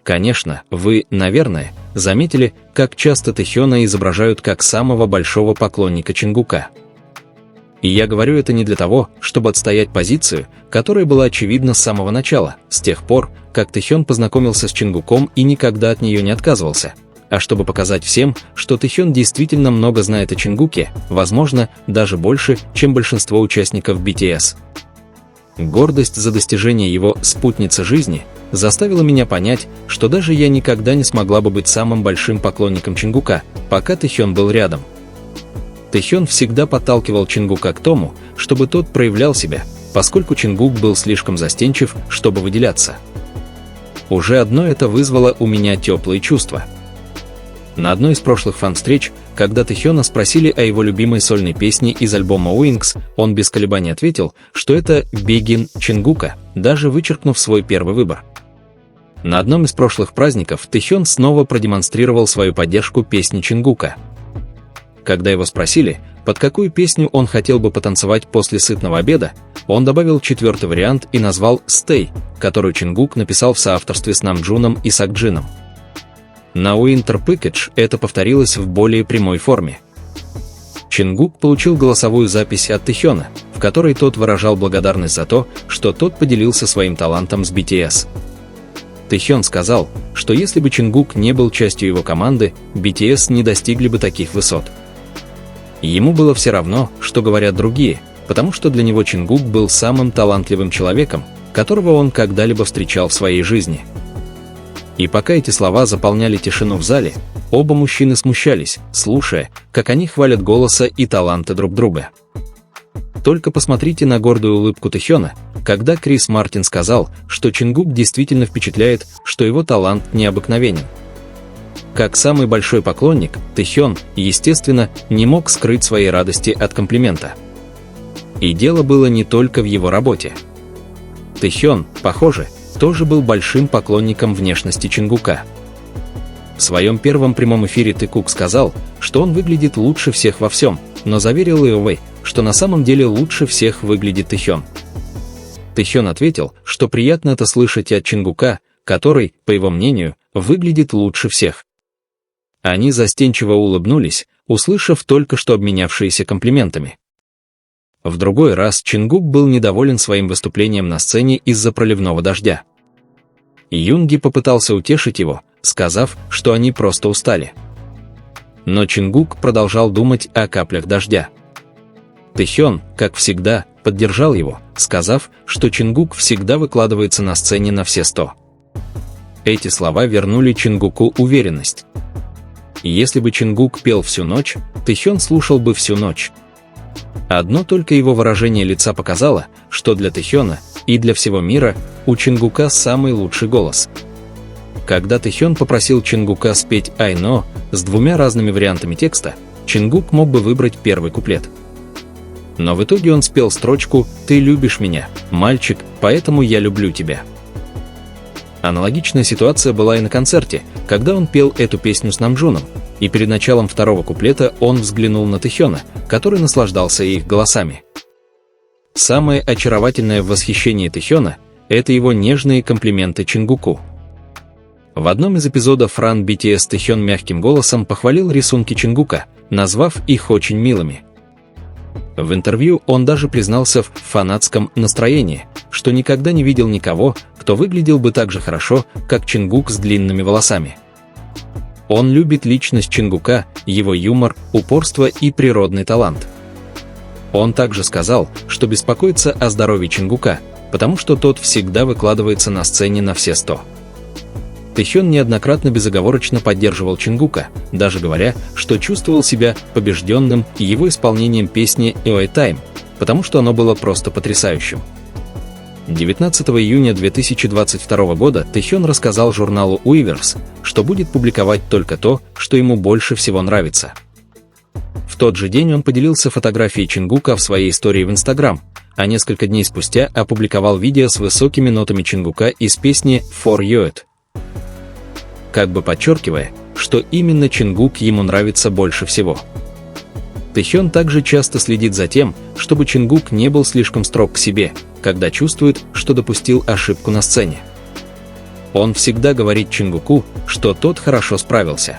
Конечно, вы, наверное, заметили, как часто Тэхёна изображают как самого большого поклонника Чингука. И я говорю это не для того, чтобы отстоять позицию, которая была очевидна с самого начала, с тех пор, как Тэхён познакомился с Чингуком и никогда от нее не отказывался, а чтобы показать всем, что Тэхён действительно много знает о Чингуке, возможно, даже больше, чем большинство участников BTS. Гордость за достижение его «спутницы жизни» заставила меня понять, что даже я никогда не смогла бы быть самым большим поклонником Чингука, пока Тэхён был рядом. Тэхён всегда подталкивал Чингука к тому, чтобы тот проявлял себя, поскольку Чингук был слишком застенчив, чтобы выделяться. Уже одно это вызвало у меня теплые чувства. На одной из прошлых фан-встреч, когда Тэхёна спросили о его любимой сольной песне из альбома Wings, он без колебаний ответил, что это «Begin» Чингука, даже вычеркнув свой первый выбор. На одном из прошлых праздников Тэхён снова продемонстрировал свою поддержку песни Чингука. Когда его спросили, под какую песню он хотел бы потанцевать после сытного обеда, он добавил четвертый вариант и назвал «Stay», которую Чингук написал в соавторстве с Намджуном и Сакджином. На Winter Package это повторилось в более прямой форме. Чингук получил голосовую запись от Тэхёна, в которой тот выражал благодарность за то, что тот поделился своим талантом с BTS. Тэхён сказал, что если бы Чингук не был частью его команды, BTS не достигли бы таких высот. Ему было все равно, что говорят другие, потому что для него Чингук был самым талантливым человеком, которого он когда-либо встречал в своей жизни. И пока эти слова заполняли тишину в зале, оба мужчины смущались, слушая, как они хвалят голоса и таланты друг друга. Только посмотрите на гордую улыбку Тэхёна, когда Крис Мартин сказал, что Чингук действительно впечатляет, что его талант необыкновенен. Как самый большой поклонник, Тэхён, естественно, не мог скрыть своей радости от комплимента. И дело было не только в его работе. Тэхён, похоже, тоже был большим поклонником внешности Чингука. В своем первом прямом эфире Тэкук сказал, что он выглядит лучше всех во всем, но заверил Иовэй, что на самом деле лучше всех выглядит Тэхён. Тэхён ответил, что приятно это слышать от Чингука, который, по его мнению, выглядит лучше всех. Они застенчиво улыбнулись, услышав только что обменявшиеся комплиментами. В другой раз Чингук был недоволен своим выступлением на сцене из-за проливного дождя. Юнги попытался утешить его, сказав, что они просто устали. Но Чингук продолжал думать о каплях дождя. Тэхён, как всегда, поддержал его, сказав, что Чингук всегда выкладывается на сцене на все 100. Эти слова вернули Чингуку уверенность. Если бы Чингук пел всю ночь, Тэхён слушал бы всю ночь. Одно только его выражение лица показало, что для Тэхёна и для всего мира у Чингука самый лучший голос. Когда Тэхён попросил Чингука спеть «I know» с двумя разными вариантами текста, Чингук мог бы выбрать первый куплет. Но в итоге он спел строчку «Ты любишь меня, мальчик, поэтому я люблю тебя». Аналогичная ситуация была и на концерте, когда он пел эту песню с Намджуном, и перед началом второго куплета он взглянул на Тэхёна, который наслаждался их голосами. Самое очаровательное в восхищении Тэхёна – это его нежные комплименты Чингуку. В одном из эпизодов Run BTS Тэхён мягким голосом похвалил рисунки Чингука, назвав их очень милыми. В интервью он даже признался в фанатском настроении, что никогда не видел никого, кто выглядел бы так же хорошо, как Чингук с длинными волосами. Он любит личность Чингука, его юмор, упорство и природный талант. Он также сказал, что беспокоится о здоровье Чингука, потому что тот всегда выкладывается на сцене на все 100. Тэхён неоднократно безоговорочно поддерживал Чингука, даже говоря, что чувствовал себя побежденным его исполнением песни «Oi Time», потому что оно было просто потрясающим. 19 июня 2022 года Тэхён рассказал журналу Weverse, что будет публиковать только то, что ему больше всего нравится. В тот же день он поделился фотографией Чингука в своей истории в Instagram, а несколько дней спустя опубликовал видео с высокими нотами Чингука из песни «For You», как бы подчеркивая, что именно Чингук ему нравится больше всего. Тэхён также часто следит за тем, чтобы Чингук не был слишком строг к себе, когда чувствует, что допустил ошибку на сцене. Он всегда говорит Чингуку, что тот хорошо справился.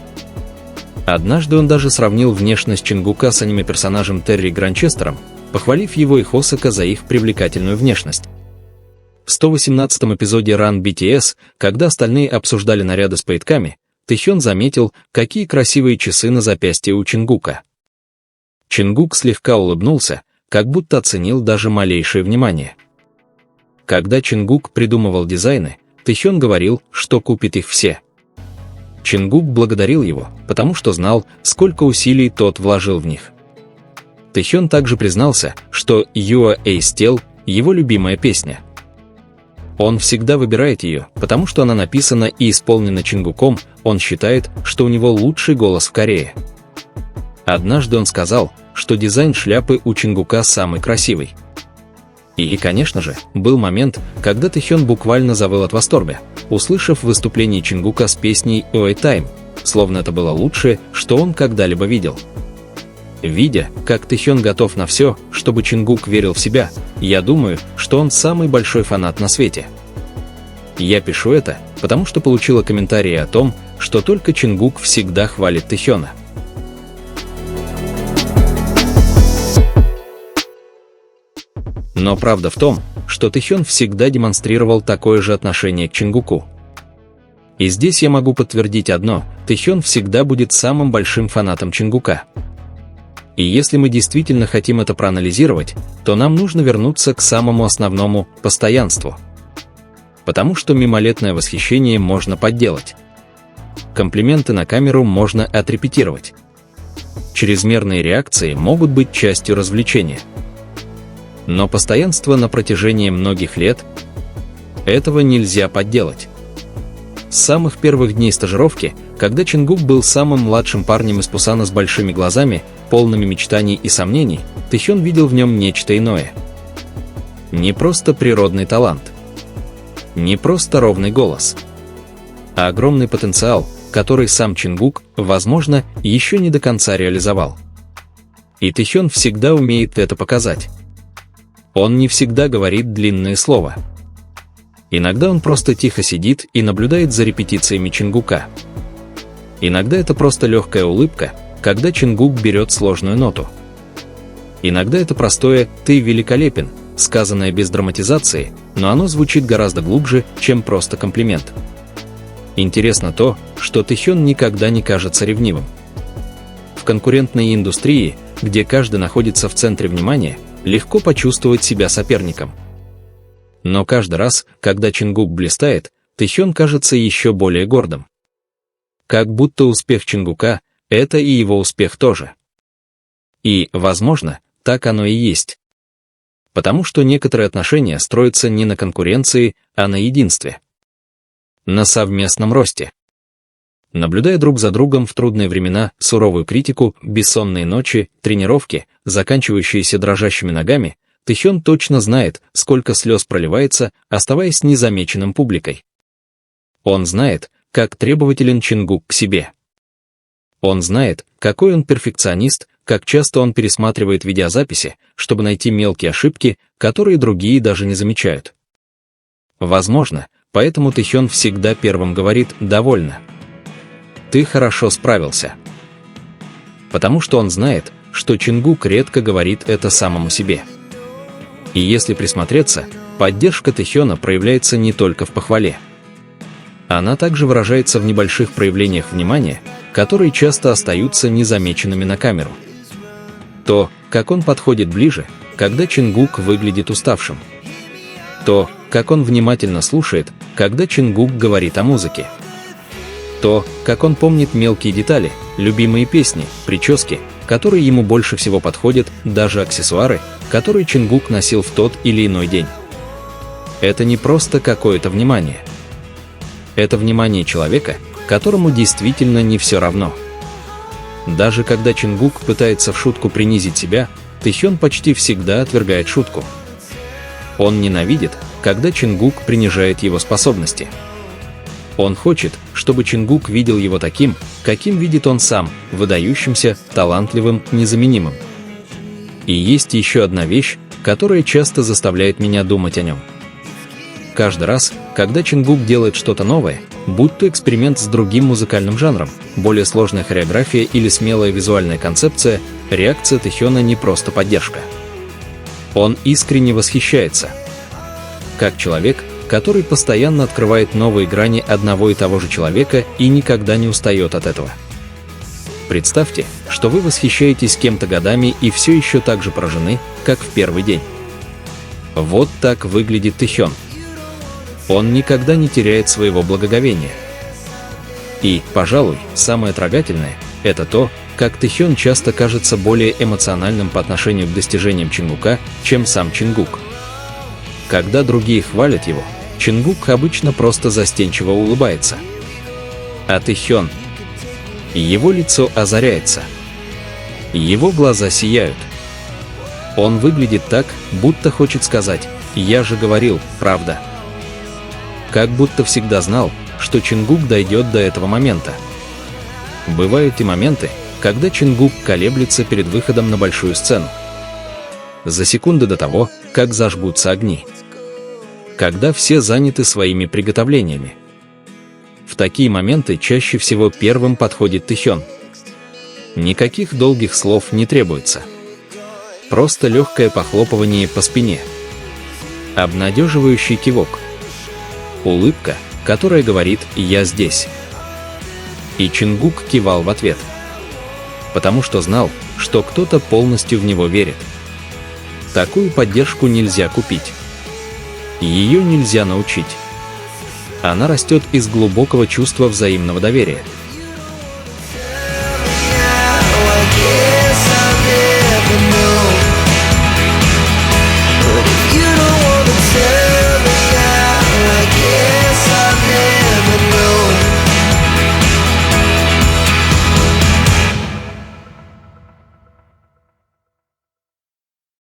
Однажды он даже сравнил внешность Чингука с аниме-персонажем Терри Гранчестером, похвалив его и Хосака за их привлекательную внешность. В 118-м эпизоде Run BTS, когда остальные обсуждали наряды с пайетками, Тэхён заметил, какие красивые часы на запястье у Чингука. Чингук слегка улыбнулся, как будто оценил даже малейшее внимание. Когда Чингук придумывал дизайны, Тэхён говорил, что купит их все. Чингук благодарил его, потому что знал, сколько усилий тот вложил в них. Тэхён также признался, что «You are Still» — его любимая песня. Он всегда выбирает ее, потому что она написана и исполнена Чингуком, он считает, что у него лучший голос в Корее. Однажды он сказал, что дизайн шляпы у Чингука самый красивый. И, конечно же, был момент, когда Тэхён буквально завыл от восторга, услышав выступление Чингука с песней «Ой Time», словно это было лучшее, что он когда-либо видел. Видя, как Тэхён готов на все, чтобы Чингук верил в себя, я думаю, что он самый большой фанат на свете. Я пишу это, потому что получила комментарии о том, что только Чингук всегда хвалит Тэхёна. Но правда в том, что Тэхён всегда демонстрировал такое же отношение к Чингуку. И здесь я могу подтвердить одно: Тэхён всегда будет самым большим фанатом Чингука. И если мы действительно хотим это проанализировать, то нам нужно вернуться к самому основному – постоянству. Потому что мимолетное восхищение можно подделать. Комплименты на камеру можно отрепетировать. Чрезмерные реакции могут быть частью развлечения. Но постоянство на протяжении многих лет – этого нельзя подделать. С самых первых дней стажировки, когда Чингук был самым младшим парнем из Пусана с большими глазами, полными мечтаний и сомнений, Тэхён видел в нем нечто иное. Не просто природный талант. Не просто ровный голос. А огромный потенциал, который сам Чингук, возможно, еще не до конца реализовал. И Тэхён всегда умеет это показать. Он не всегда говорит длинные слова. Иногда он просто тихо сидит и наблюдает за репетициями Чингука. Иногда это просто легкая улыбка, когда Чингук берет сложную ноту. Иногда это простое «ты великолепен», сказанное без драматизации, но оно звучит гораздо глубже, чем просто комплимент. Интересно то, что Тэхён никогда не кажется ревнивым. В конкурентной индустрии, где каждый находится в центре внимания, легко почувствовать себя соперником. Но каждый раз, когда Чингук блистает, Тэхён кажется еще более гордым. Как будто успех Чингука – это и его успех тоже. И, возможно, так оно и есть. Потому что некоторые отношения строятся не на конкуренции, а на единстве. На совместном росте. Наблюдая друг за другом в трудные времена суровую критику, бессонные ночи, тренировки, заканчивающиеся дрожащими ногами, Тэхён точно знает, сколько слез проливается, оставаясь незамеченным публикой. Он знает, как требователен Чингук к себе. Он знает, какой он перфекционист, как часто он пересматривает видеозаписи, чтобы найти мелкие ошибки, которые другие даже не замечают. Возможно, поэтому Тэхён всегда первым говорит «довольно». «Ты хорошо справился». Потому что он знает, что Чингук редко говорит это самому себе. И если присмотреться, поддержка Тэхёна проявляется не только в похвале. Она также выражается в небольших проявлениях внимания, которые часто остаются незамеченными на камеру. То, как он подходит ближе, когда Чингук выглядит уставшим. То, как он внимательно слушает, когда Чингук говорит о музыке. То, как он помнит мелкие детали, любимые песни, прически, которые ему больше всего подходят, даже аксессуары, которые Чингук носил в тот или иной день. Это не просто какое-то внимание. Это внимание человека, которому действительно не все равно. Даже когда Чингук пытается в шутку принизить себя, Тэхён почти всегда отвергает шутку. Он ненавидит, когда Чингук принижает его способности. Он хочет, чтобы Чингук видел его таким, каким видит он сам, выдающимся, талантливым, незаменимым. И есть еще одна вещь, которая часто заставляет меня думать о нем. Каждый раз, когда Чингук делает что-то новое, будь то эксперимент с другим музыкальным жанром, более сложная хореография или смелая визуальная концепция, реакция Тэхёна не просто поддержка. Он искренне восхищается. Как человек, который постоянно открывает новые грани одного и того же человека и никогда не устает от этого. Представьте, что вы восхищаетесь кем-то годами и все еще так же поражены, как в первый день. Вот так выглядит Тэхён. Он никогда не теряет своего благоговения. И, пожалуй, самое трогательное – это то, как Тэхён часто кажется более эмоциональным по отношению к достижениям Чингука, чем сам Чингук. Когда другие хвалят его, Чингук обычно просто застенчиво улыбается. А Тэхён? Его лицо озаряется. Его глаза сияют. Он выглядит так, будто хочет сказать: «Я же говорил, правда». Как будто всегда знал, что Чингук дойдет до этого момента. Бывают и моменты, когда Чингук колеблется перед выходом на большую сцену. За секунды до того, как зажгутся огни. Когда все заняты своими приготовлениями. В такие моменты чаще всего первым подходит Тэхён. Никаких долгих слов не требуется. Просто легкое похлопывание по спине. Обнадеживающий кивок. Улыбка, которая говорит: «Я здесь». И Чингук кивал в ответ. Потому что знал, что кто-то полностью в него верит. Такую поддержку нельзя купить. Ее нельзя научить. Она растет из глубокого чувства взаимного доверия.